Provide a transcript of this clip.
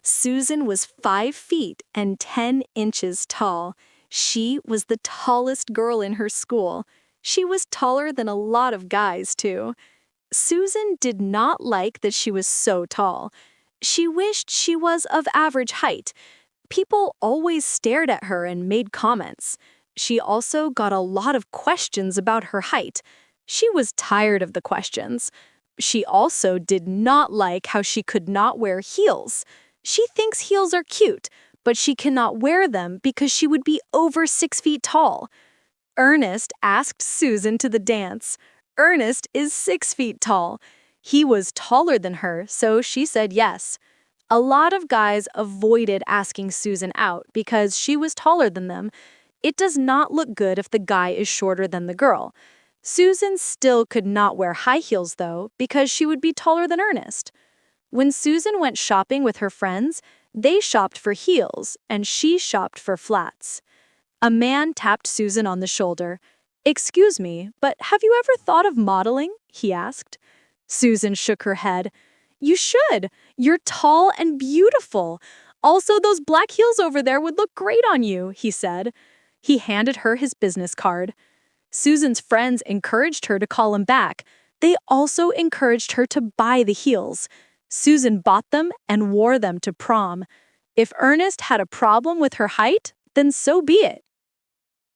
Susan was 5 feet and 10 inches tall. She was the tallest girl in her school. She was taller than a lot of guys, too. Susan did not like that she was so tall. She wished she was of average height. People always stared at her and made comments. She also got a lot of questions about her height. She was tired of the questions. She also did not like how she could not wear heels. She thinks heels are cute, but she cannot wear them because she would be over 6 feet tall. Ernest asked Susan to the dance. Ernest is 6 feet tall. He was taller than her, so she said yes. A lot of guys avoided asking Susan out because she was taller than them. It does not look good if the guy is shorter than the girl. Susan still could not wear high heels, though, because she would be taller than Ernest. When Susan went shopping with her friends, they shopped for heels and she shopped for flats. A man tapped Susan on the shoulder. "Excuse me, but have you ever thought of modeling?" he asked. Susan shook her head. "You should. You're tall and beautiful. Also, those black heels over there would look great on you," he said. He handed her his business card. Susan's friends encouraged her to call him back. They also encouraged her to buy the heels. Susan bought them and wore them to prom. If Ernest had a problem with her height, then so be it.